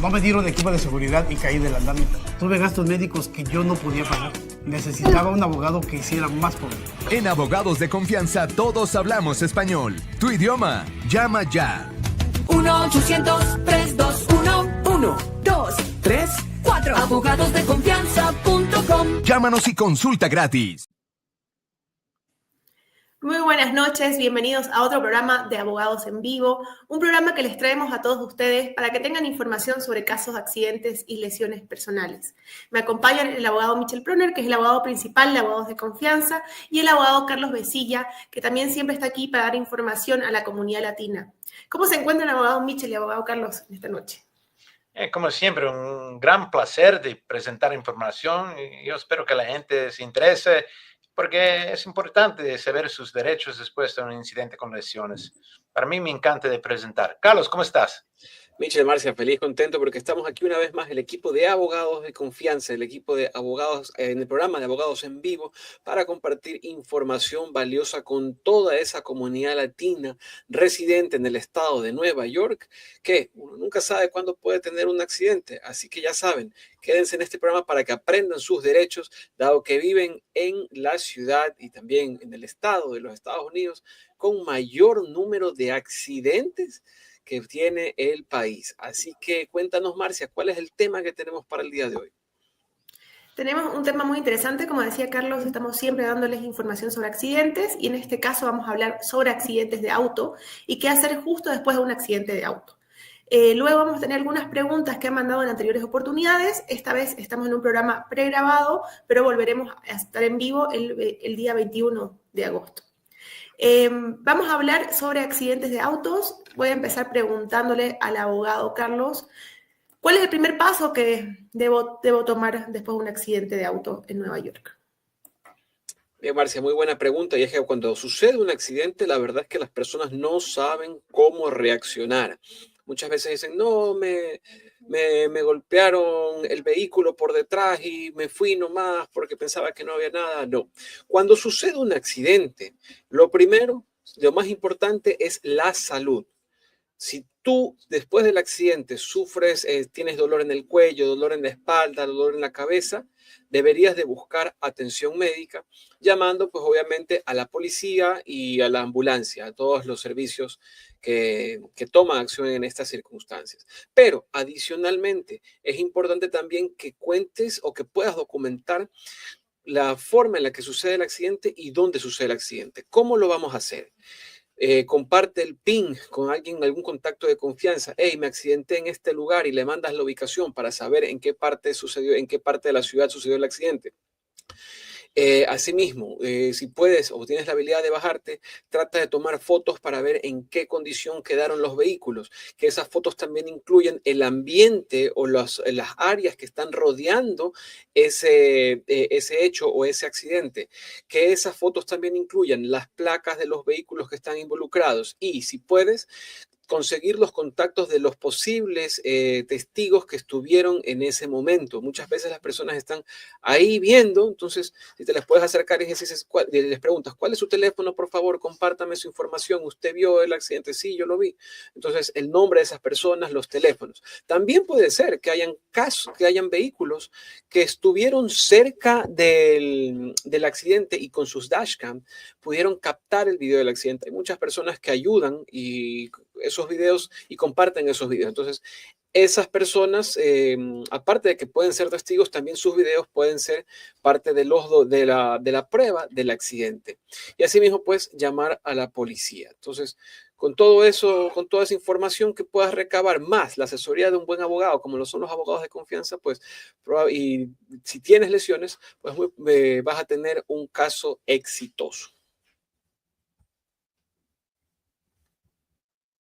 No me dieron equipo de seguridad y caí del andamio. Tuve gastos médicos que yo no podía pagar. Necesitaba un abogado que hiciera más por mí. En Abogados de Confianza todos hablamos español. Tu idioma. Llama ya. 1-800-321-1234. Abogadosdeconfianza.com. Llámanos y consulta gratis. Muy buenas noches, bienvenidos a otro programa de Abogados en Vivo, un programa que les traemos a todos ustedes para que tengan información sobre casos de accidentes y lesiones personales. Me acompañan el abogado Michel Proner, que es el abogado principal de Abogados de Confianza, y el abogado Carlos Besilla, que también siempre está aquí para dar información a la comunidad latina. ¿Cómo se encuentran, abogado Michel y abogado Carlos, esta noche? Como siempre, un gran placer de presentar información y yo espero que la gente se interese porque es importante saber sus derechos después de un incidente con lesiones. Para mí me encanta de presentar. Carlos, ¿cómo estás? Michel, Marcia, feliz, contento porque estamos aquí una vez más, el equipo de Abogados de Confianza, el equipo de abogados en el programa de Abogados en Vivo para compartir información valiosa con toda esa comunidad latina residente en el estado de Nueva York, que uno nunca sabe cuándo puede tener un accidente. Así que ya saben, quédense en este programa para que aprendan sus derechos, dado que viven en la ciudad y también en el estado de los Estados Unidos con mayor número de accidentes que tiene el país. Así que cuéntanos, Marcia, ¿cuál es el tema que tenemos para el día de hoy? Tenemos un tema muy interesante, como decía Carlos, estamos siempre dándoles información sobre accidentes y en este caso vamos a hablar sobre accidentes de auto y qué hacer justo después de un accidente de auto. Luego vamos a tener algunas preguntas que han mandado en anteriores oportunidades. Esta vez estamos en un programa pregrabado, pero volveremos a estar en vivo el día 21 de agosto. Vamos a hablar sobre accidentes de autos. Voy a empezar preguntándole al abogado Carlos, ¿cuál es el primer paso que debo tomar después de un accidente de auto en Nueva York? Bien, Marcia, muy buena pregunta. Y es que cuando sucede un accidente, la verdad es que las personas no saben cómo reaccionar. Muchas veces dicen, no, me golpearon el vehículo por detrás y me fui nomás porque pensaba que no había nada. No. Cuando sucede un accidente, lo primero, lo más importante es la salud. Si tú después del accidente sufres, tienes dolor en el cuello, dolor en la espalda, dolor en la cabeza, deberías de buscar atención médica, llamando pues obviamente a la policía y a la ambulancia, a todos los servicios que toman acción en estas circunstancias. Pero adicionalmente es importante también que cuentes o que puedas documentar la forma en la que sucede el accidente y dónde sucede el accidente. ¿Cómo lo vamos a hacer? Comparte el PIN con alguien, algún contacto de confianza. Hey, me accidenté en este lugar y le mandas la ubicación para saber en qué parte sucedió, en qué parte de la ciudad sucedió el accidente. Asimismo, si puedes o tienes la habilidad de bajarte, trata de tomar fotos para ver en qué condición quedaron los vehículos. Que esas fotos también incluyan el ambiente o las áreas que están rodeando ese hecho o ese accidente. Que esas fotos también incluyan las placas de los vehículos que están involucrados. Y si puedes, conseguir los contactos de los posibles testigos que estuvieron en ese momento. Muchas veces las personas están ahí viendo, entonces si te les puedes acercar y les preguntas, ¿cuál es su teléfono? Por favor, compártame su información. ¿Usted vio el accidente? Sí, yo lo vi. Entonces, el nombre de esas personas, los teléfonos. También puede ser que hayan casos, que hayan vehículos que estuvieron cerca del accidente y con sus dashcam pudieron captar el video del accidente. Hay muchas personas que ayudan y esos videos y comparten esos videos. Entonces, esas personas, aparte de que pueden ser testigos, también sus videos pueden ser parte de la prueba del accidente. Y asimismo, pues, llamar a la policía. Entonces, con todo eso, con toda esa información que puedas recabar, más la asesoría de un buen abogado, como lo son los abogados de confianza, pues, y si tienes lesiones, pues vas a tener un caso exitoso.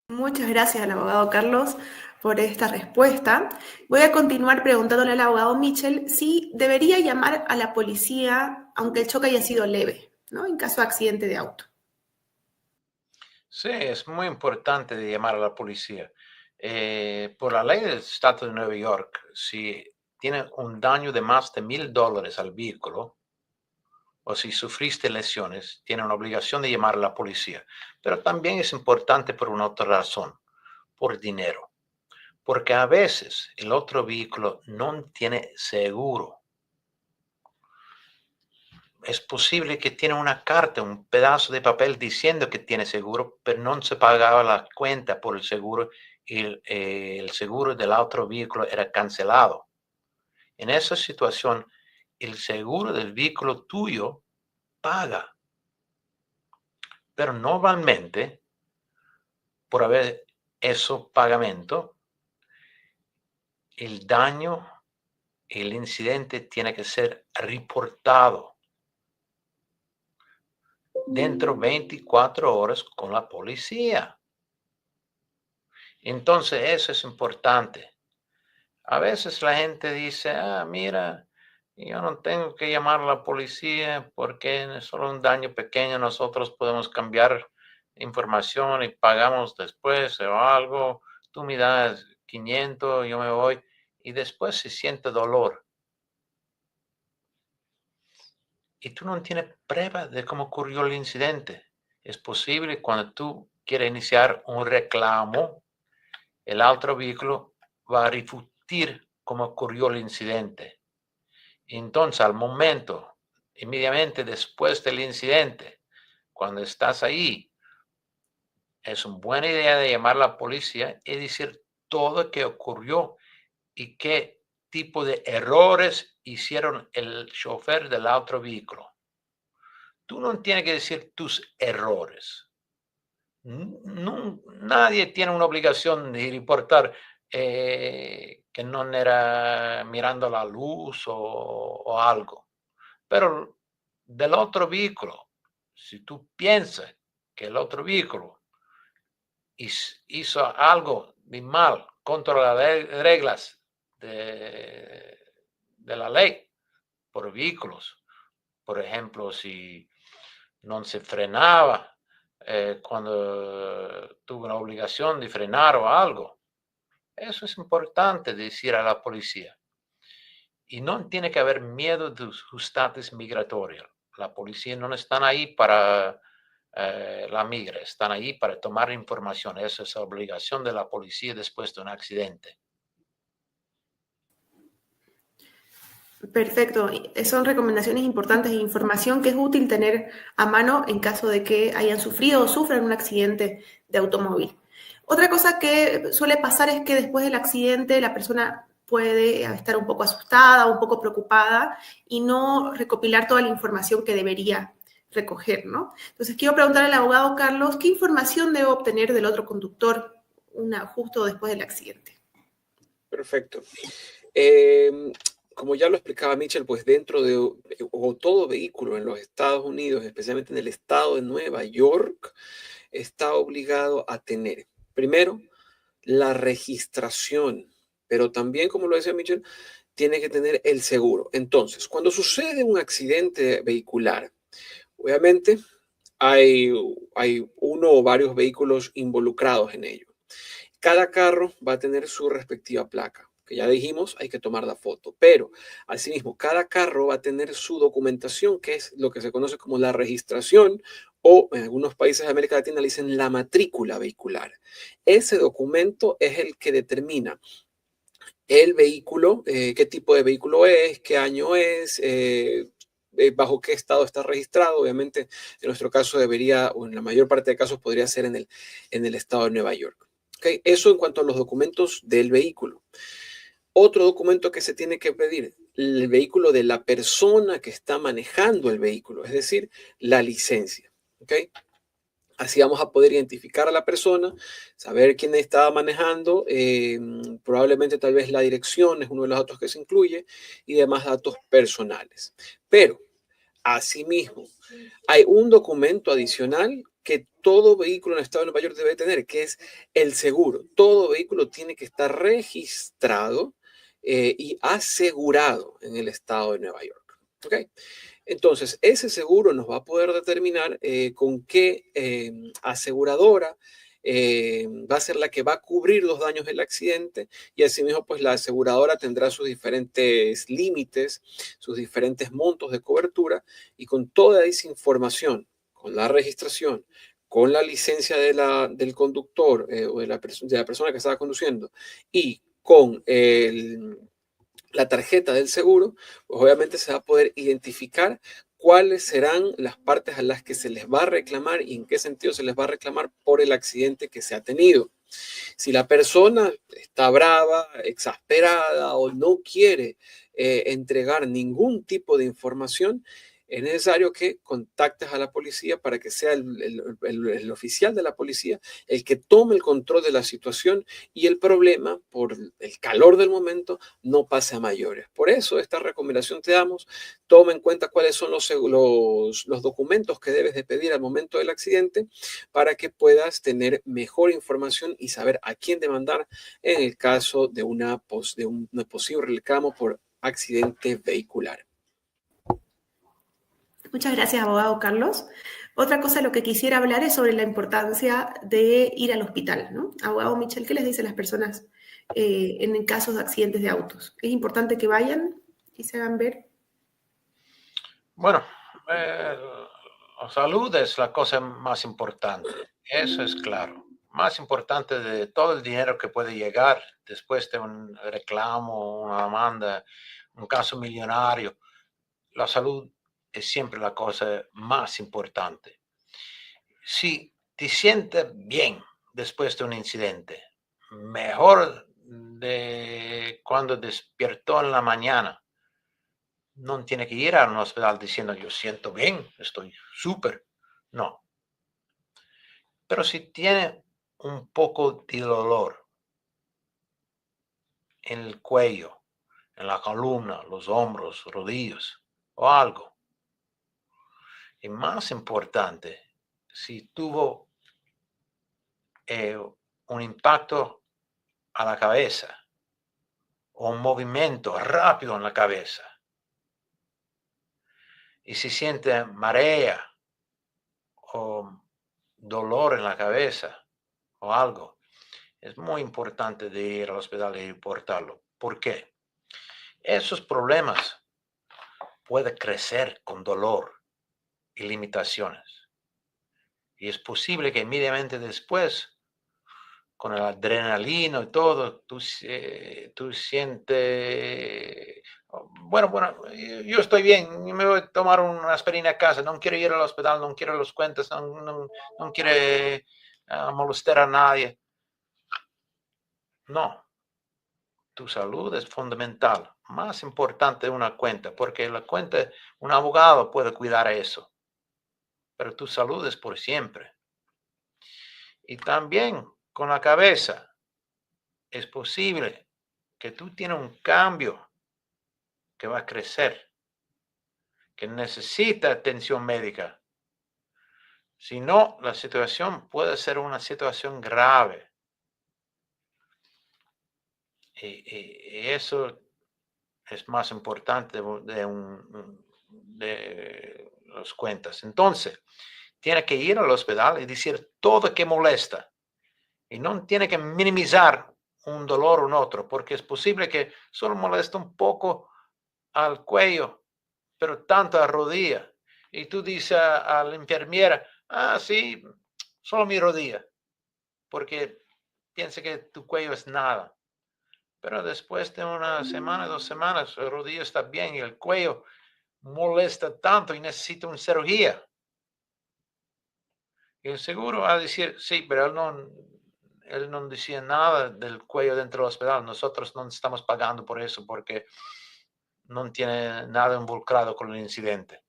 Muchas gracias al abogado Carlos por esta respuesta. Voy a continuar preguntándole al abogado Michel si debería llamar a la policía aunque el choque haya sido leve, ¿no? En caso de accidente de auto. Sí, es muy importante de llamar a la policía. Por la ley del estado de Nueva York, si tiene un daño de más de $1,000 al vehículo, o si sufriste lesiones, tiene una obligación de llamar a la policía. Pero también es importante por una otra razón, por dinero. porque a veces el otro vehículo no tiene seguro. Es posible que tiene una carta, un pedazo de papel diciendo que tiene seguro, pero no se pagaba la cuenta por el seguro y el seguro del otro vehículo era cancelado. En esa situación, el seguro del vehículo tuyo paga. Pero normalmente, por haber ese pagamento, el daño, el incidente tiene que ser reportado dentro de 24 horas con la policía. Entonces, eso es importante. A veces la gente dice, mira, yo no tengo que llamar a la policía porque es solo un daño pequeño, nosotros podemos cambiar información y pagamos después o algo, tú me das 500, yo me voy, y después se siente dolor. Y tú no tienes prueba de cómo ocurrió el incidente. Es posible cuando tú quieres iniciar un reclamo, el otro vehículo va a refutar cómo ocurrió el incidente. Entonces, al momento, inmediatamente después del incidente, cuando estás ahí, es una buena idea de llamar a la policía y decir todo lo que ocurrió y qué tipo de errores hicieron el chofer del otro vehículo. Tú no tienes que decir tus errores. Nadie tiene una obligación de reportar que no era mirando la luz o algo. Pero del otro vehículo, si tú piensas que el otro vehículo hizo algo de mal contra las reglas de la ley por vehículos, por ejemplo, si no se frenaba cuando tuvo una obligación de frenar o algo, eso es importante decir a la policía. Y no tiene que haber miedo de su estatus migratorio. La policía no están ahí para la migra, están ahí para tomar información. Esa es la obligación de la policía después de un accidente. Perfecto. Son recomendaciones importantes e información que es útil tener a mano en caso de que hayan sufrido o sufran un accidente de automóvil. Otra cosa que suele pasar es que después del accidente la persona puede estar un poco asustada, un poco preocupada y no recopilar toda la información que debería recoger, ¿no? Entonces, quiero preguntar al abogado Carlos, ¿qué información debe obtener del otro conductor justo después del accidente? Perfecto. Como ya lo explicaba Mitchell, pues dentro de todo vehículo en los Estados Unidos, especialmente en el estado de Nueva York, está obligado a tener, primero, la registración, pero también, como lo decía Mitchell, tiene que tener el seguro. Entonces, cuando sucede un accidente vehicular, obviamente hay uno o varios vehículos involucrados en ello. Cada carro va a tener su respectiva placa. Que ya dijimos, hay que tomar la foto, pero asimismo, cada carro va a tener su documentación, que es lo que se conoce como la registración, o en algunos países de América Latina le dicen la matrícula vehicular. Ese documento es el que determina el vehículo, qué tipo de vehículo es, qué año es, bajo qué estado está registrado. Obviamente, en nuestro caso debería, o en la mayor parte de casos, podría ser en el estado de Nueva York. ¿Okay? Eso en cuanto a los documentos del vehículo. Otro documento que se tiene que pedir, el vehículo de la persona que está manejando el vehículo, es decir, la licencia. ¿Okay? Así vamos a poder identificar a la persona, saber quién estaba manejando, probablemente tal vez la dirección es uno de los datos que se incluye y demás datos personales. Pero, asimismo, hay un documento adicional que todo vehículo en el estado de Nueva York debe tener, que es el seguro. Todo vehículo tiene que estar registrado y asegurado en el estado de Nueva York. ¿Okay? Entonces, ese seguro nos va a poder determinar con qué aseguradora va a ser la que va a cubrir los daños del accidente y asimismo, pues la aseguradora tendrá sus diferentes límites, sus diferentes montos de cobertura y con toda esa información, con la registración, con la licencia del conductor o de la persona que estaba conduciendo y con la tarjeta del seguro, pues obviamente se va a poder identificar cuáles serán las partes a las que se les va a reclamar y en qué sentido se les va a reclamar por el accidente que se ha tenido. Si la persona está brava, exasperada o no quiere entregar ningún tipo de información, es necesario que contactes a la policía para que sea el oficial de la policía el que tome el control de la situación y el problema, por el calor del momento, no pase a mayores. Por eso esta recomendación te damos: toma en cuenta cuáles son los documentos que debes de pedir al momento del accidente para que puedas tener mejor información y saber a quién demandar en el caso de un posible reclamo por accidente vehicular. Muchas gracias, abogado Carlos. Otra cosa de lo que quisiera hablar es sobre la importancia de ir al hospital, ¿no? Abogado Michel, ¿qué les dice a las personas en casos de accidentes de autos? ¿Es importante que vayan y se hagan ver? Bueno, la salud es la cosa más importante, eso es claro. Más importante de todo el dinero que puede llegar después de un reclamo, una demanda, un caso millonario. La salud es siempre la cosa más importante. Si te sientes bien después de un incidente, mejor de cuando despiertó en la mañana, no tiene que ir a un hospital diciendo yo siento bien, estoy súper. No. Pero si tiene un poco de dolor en el cuello, en la columna, los hombros, rodillas o algo, y más importante, si tuvo un impacto a la cabeza o un movimiento rápido en la cabeza y si siente marea o dolor en la cabeza o algo, es muy importante de ir al hospital y reportarlo. ¿Por qué? Esos problemas pueden crecer con dolor y limitaciones. Y es posible que inmediatamente después, con el adrenalina y todo, tú sientes, bueno, yo estoy bien, yo me voy a tomar una aspirina a casa, no quiero ir al hospital, no quiero los cuentas, no quiero molestar a nadie. No, tu salud es fundamental, más importante de una cuenta, porque la cuenta, un abogado puede cuidar eso, pero tu salud es por siempre. Y también con la cabeza, es posible que tú tienes un cambio que va a crecer, que necesita atención médica. Si no, la situación puede ser una situación grave. Y eso es más importante de las cuentas. Entonces, tiene que ir al hospital y decir todo que molesta. Y no tiene que minimizar un dolor o un otro, porque es posible que solo moleste un poco al cuello, pero tanto a la rodilla. Y tú dices a la enfermera, sí, solo mi rodilla, porque piensa que tu cuello es nada. Pero después de una semana, 2 semanas, la rodilla está bien y el cuello molesta tanto y necesita una cirugía. Y el seguro va a decir, sí, pero él no decía nada del cuello dentro del hospital. Nosotros no estamos pagando por eso porque no tiene nada involucrado con el incidente.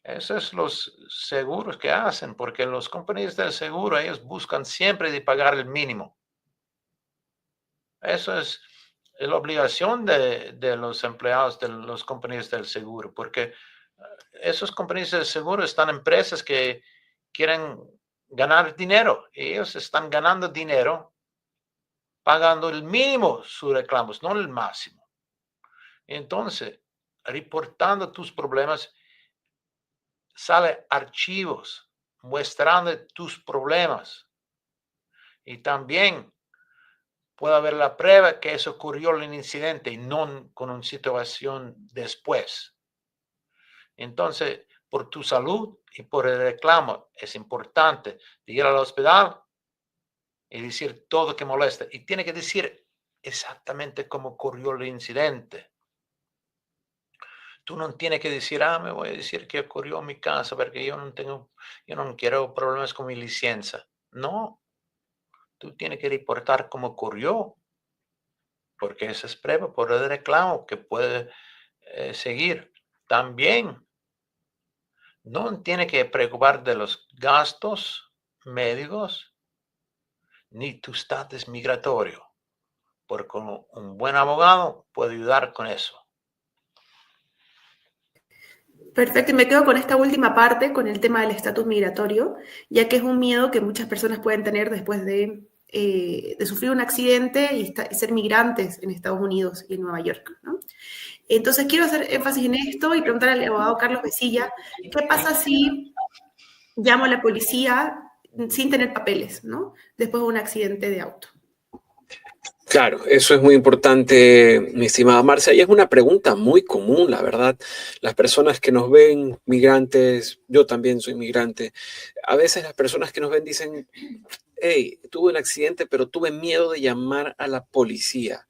Esos son los seguros que hacen, porque los compañías del seguro, ellos buscan siempre de pagar el mínimo. Eso es la obligación de los empleados de las compañías del seguro, porque esas compañías del seguro están empresas que quieren ganar dinero. Ellos están ganando dinero pagando el mínimo sus reclamos, no el máximo. Entonces, reportando tus problemas, sale archivos mostrando tus problemas. Y también puede haber la prueba que eso ocurrió en el incidente y no con una situación después. Entonces, por tu salud y por el reclamo. Es importante ir al hospital y decir todo que molesta. Y tiene que decir exactamente cómo ocurrió el incidente. Tú no tienes que decir, me voy a decir que ocurrió en mi casa porque yo no quiero problemas con mi licencia. No, tú tienes que reportar cómo ocurrió, porque esa es prueba por el reclamo que puede seguir. También no tiene que preocupar de los gastos médicos ni tu estatus migratorio, porque un buen abogado puede ayudar con eso. Perfecto, y me quedo con esta última parte, con el tema del estatus migratorio, ya que es un miedo que muchas personas pueden tener después de sufrir un accidente y ser migrantes en Estados Unidos y en Nueva York, ¿no? Entonces, quiero hacer énfasis en esto y preguntar al abogado Carlos Besilla, ¿qué pasa si llamo a la policía sin tener papeles, ¿no? Después de un accidente de auto. Claro, eso es muy importante, mi estimada Marcia, y es una pregunta muy común, la verdad. Las personas que nos ven migrantes, yo también soy migrante, a veces las personas que nos ven dicen, hey, tuve un accidente, pero tuve miedo de llamar a la policía.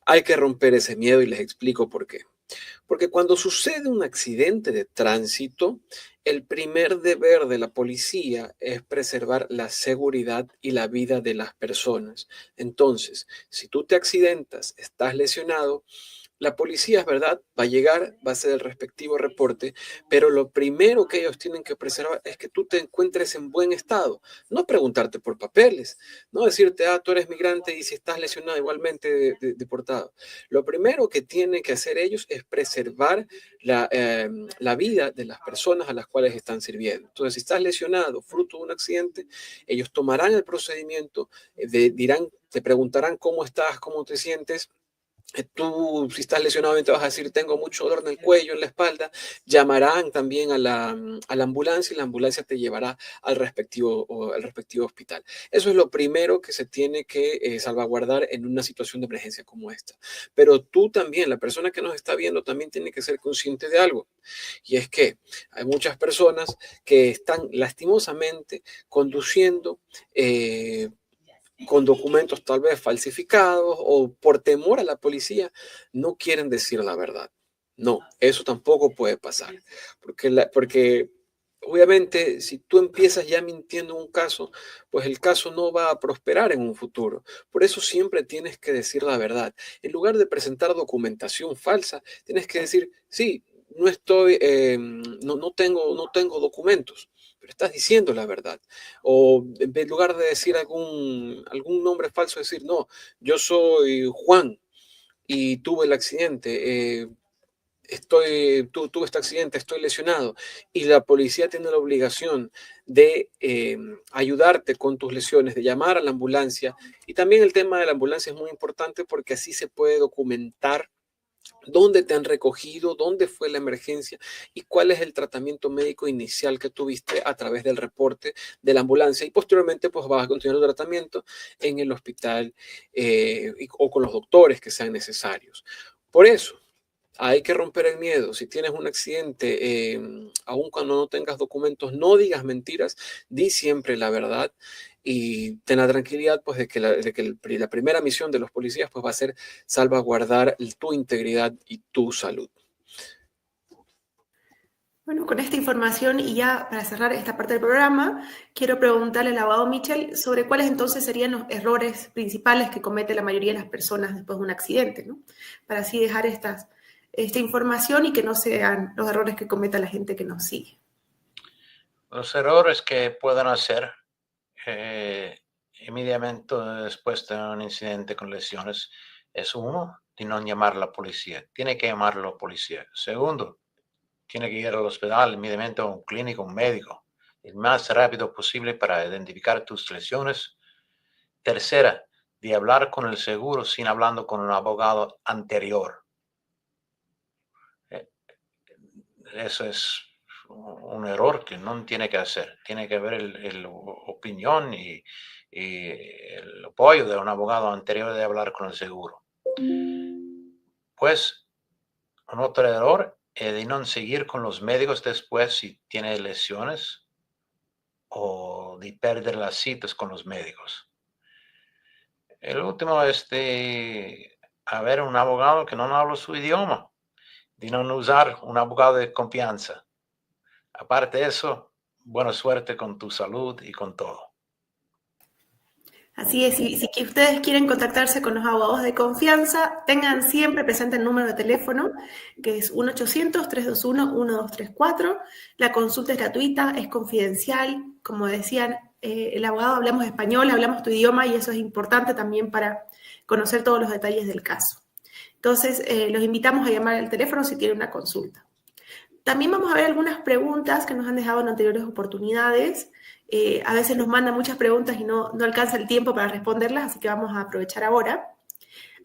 Hay que romper ese miedo y les explico por qué. Porque cuando sucede un accidente de tránsito, el primer deber de la policía es preservar la seguridad y la vida de las personas. Entonces, si tú te accidentas, estás lesionado, la policía, es verdad, va a llegar, va a hacer el respectivo reporte, pero lo primero que ellos tienen que preservar es que tú te encuentres en buen estado. No preguntarte por papeles, no decirte, tú eres migrante y si estás lesionado igualmente deportado. Lo primero que tienen que hacer ellos es preservar la vida de las personas a las cuales están sirviendo. Entonces, si estás lesionado fruto de un accidente, ellos tomarán el procedimiento, te preguntarán cómo estás, cómo te sientes. Tú, si estás lesionado, te vas a decir, tengo mucho dolor en el cuello, en la espalda. Llamarán también a la ambulancia y la ambulancia te llevará al respectivo hospital. Eso es lo primero que se tiene que salvaguardar en una situación de emergencia como esta. Pero tú también, la persona que nos está viendo, también tiene que ser consciente de algo. Y es que hay muchas personas que están lastimosamente conduciendo con documentos tal vez falsificados o por temor a la policía, no quieren decir la verdad. No, eso tampoco puede pasar. Porque obviamente si tú empiezas ya mintiendo en un caso, pues el caso no va a prosperar en un futuro. Por eso siempre tienes que decir la verdad. En lugar de presentar documentación falsa, tienes que decir, sí, no tengo documentos, pero estás diciendo la verdad. O en lugar de decir algún nombre falso, decir, no, yo soy Juan y tuve el accidente, tuve este accidente, estoy lesionado. Y la policía tiene la obligación de ayudarte con tus lesiones, de llamar a la ambulancia. Y también el tema de la ambulancia es muy importante porque así se puede documentar dónde te han recogido, dónde fue la emergencia y cuál es el tratamiento médico inicial que tuviste a través del reporte de la ambulancia. Y posteriormente pues vas a continuar el tratamiento en el hospital o con los doctores que sean necesarios. Por eso, hay que romper el miedo. Si tienes un accidente, aun cuando no tengas documentos, no digas mentiras, di siempre la verdad y ten la tranquilidad pues, de que la primera misión de los policías pues, va a ser salvaguardar tu integridad y tu salud. Bueno, con esta información y ya para cerrar esta parte del programa, quiero preguntarle al abogado Mitchell sobre cuáles entonces serían los errores principales que comete la mayoría de las personas después de un accidente, ¿no? Para así dejar esta información y que no sean los errores que cometa la gente que nos sigue. Los errores que puedan hacer inmediatamente después de un incidente con lesiones es uno, de no llamar a la policía. Tiene que llamar a la policía. Segundo, tiene que ir al hospital inmediatamente a un clínico, un médico, el más rápido posible para identificar tus lesiones. Tercera, de hablar con el seguro sin hablando con un abogado anterior. Eso es un error que no tiene que hacer. Tiene que haber la opinión y el apoyo de un abogado anterior de hablar con el seguro. Pues, un otro error de no seguir con los médicos después si tiene lesiones o de perder las citas con los médicos. El último es de haber un abogado que no habla su idioma, de no usar un abogado de confianza. Aparte de eso, buena suerte con tu salud y con todo. Así es, si ustedes quieren contactarse con los abogados de confianza, tengan siempre presente el número de teléfono, que es 1-800-321-1234. La consulta es gratuita, es confidencial. Como decían, el abogado hablamos español, hablamos tu idioma y eso es importante también para conocer todos los detalles del caso. Entonces, los invitamos a llamar al teléfono si tienen una consulta. También vamos a ver algunas preguntas que nos han dejado en anteriores oportunidades. A veces nos mandan muchas preguntas y no alcanza el tiempo para responderlas, así que vamos a aprovechar ahora.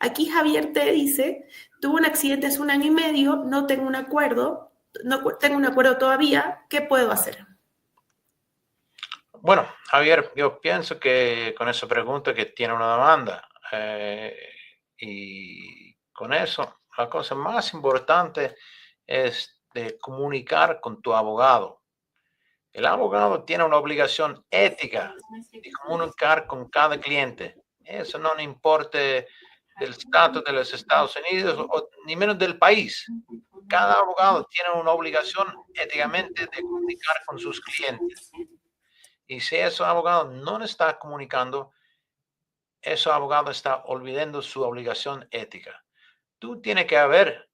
Aquí Javier te dice, tuve un accidente hace 1 año y medio, no tengo un acuerdo todavía, ¿qué puedo hacer? Bueno, Javier, yo pienso que con esa pregunta que tiene una demanda y con eso, la cosa más importante es de comunicar con tu abogado. El abogado tiene una obligación ética de comunicar con cada cliente. Eso no importa del estatus de los Estados Unidos o ni menos del país. Cada abogado tiene una obligación éticamente de comunicar con sus clientes. Y si ese abogado no está comunicando, ese abogado está olvidando su obligación ética. Tú tienes que haber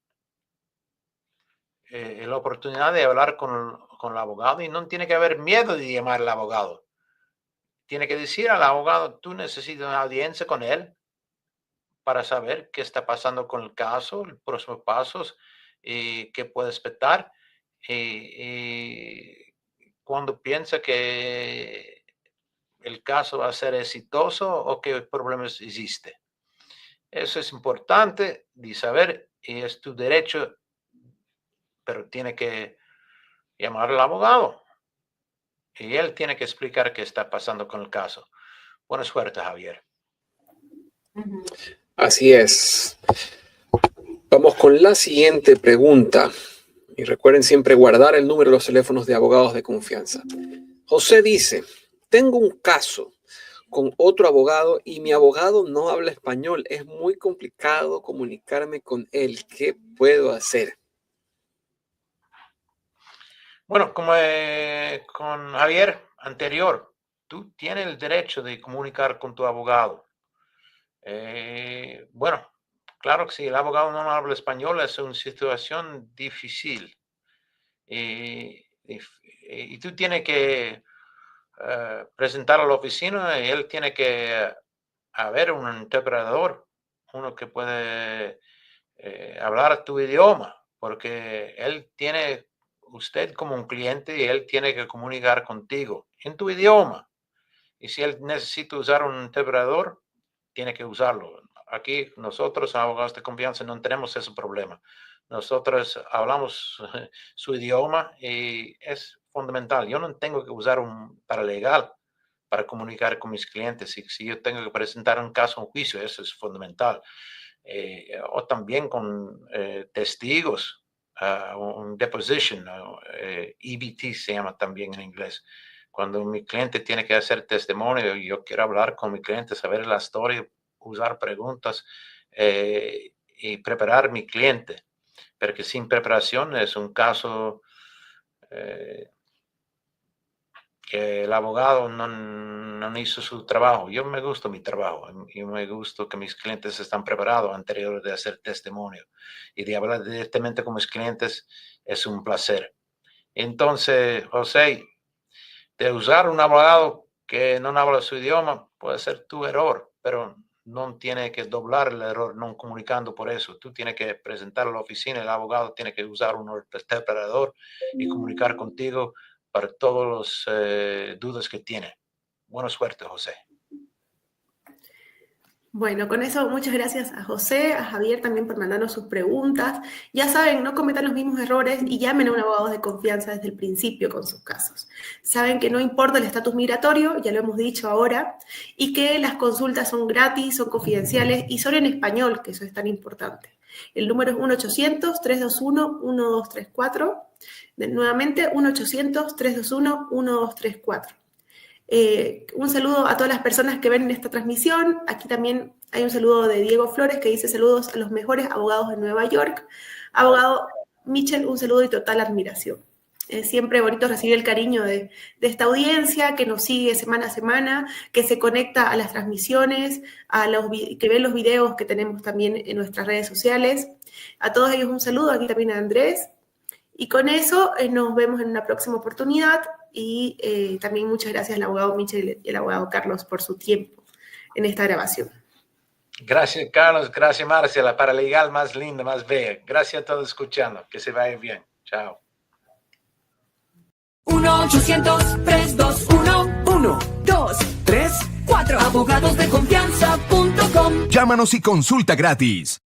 la oportunidad de hablar con el abogado y no tiene que haber miedo de llamar al abogado. Tiene que decir al abogado, tú necesitas una audiencia con él para saber qué está pasando con el caso, los próximos pasos y qué puede esperar. Y cuando piensa que el caso va a ser exitoso o qué problemas existe. Eso es importante de saber y es tu derecho, pero tiene que llamar al abogado y él tiene que explicar qué está pasando con el caso. Buena suerte, Javier. Así es. Vamos con la siguiente pregunta. Y recuerden siempre guardar el número de los teléfonos de abogados de confianza. José dice, tengo un caso con otro abogado y mi abogado no habla español. Es muy complicado comunicarme con él. ¿Qué puedo hacer? Bueno, como con Javier anterior, tú tienes el derecho de comunicar con tu abogado. Bueno, claro que si el abogado no habla español es una situación difícil. Y tú tienes que presentar a la oficina y él tiene que haber un interpretador, uno que puede hablar tu idioma, porque él tiene usted como un cliente y él tiene que comunicar contigo en tu idioma. Y si él necesita usar un interpretador, tiene que usarlo. Aquí nosotros, abogados de confianza, no tenemos ese problema. Nosotros hablamos su idioma y es fundamental. Yo no tengo que usar un paralegal para comunicar con mis clientes. Y si yo tengo que presentar un caso, un juicio, eso es fundamental. O también con testigos. Un deposition, EBT se llama también en inglés. Cuando mi cliente tiene que hacer testimonio, yo quiero hablar con mi cliente, saber la historia, usar preguntas y preparar mi cliente. Porque sin preparación es un caso que el abogado no hizo su trabajo. Yo me gusta mi trabajo. Yo me gusta que mis clientes están preparados anterior de hacer testimonio. Y de hablar directamente con mis clientes es un placer. Entonces, José, de usar un abogado que no habla su idioma puede ser tu error, pero no tiene que doblar el error no comunicando por eso. Tú tienes que presentar a la oficina, el abogado tiene que usar un interpretador y comunicar contigo para todas las dudas que tiene. Buena suerte, José. Bueno, con eso muchas gracias a José, a Javier también por mandarnos sus preguntas. Ya saben, no cometan los mismos errores y llamen a un abogado de confianza desde el principio con sus casos. Saben que no importa el estatus migratorio, ya lo hemos dicho ahora, y que las consultas son gratis, son confidenciales y son en español, que eso es tan importante. El número es 1-800-321-1234. Nuevamente, 1-800-321-1234. Un saludo a todas las personas que ven esta transmisión. Aquí también hay un saludo de Diego Flores que dice saludos a los mejores abogados de Nueva York. Abogado Michel, un saludo y total admiración. Es siempre bonito recibir el cariño de esta audiencia que nos sigue semana a semana, que se conecta a las transmisiones, que ven los videos que tenemos también en nuestras redes sociales. A todos ellos un saludo, aquí también a Andrés. Y con eso nos vemos en una próxima oportunidad y también muchas gracias al abogado Michel y al abogado Carlos por su tiempo en esta grabación. Gracias, Carlos. Gracias, Marcia, la paralegal más linda, más bella. Gracias a todos escuchando. Que se vaya bien. Chao. 1-800-321-1234. Abogadosdeconfianza.com. Llámanos y consulta gratis.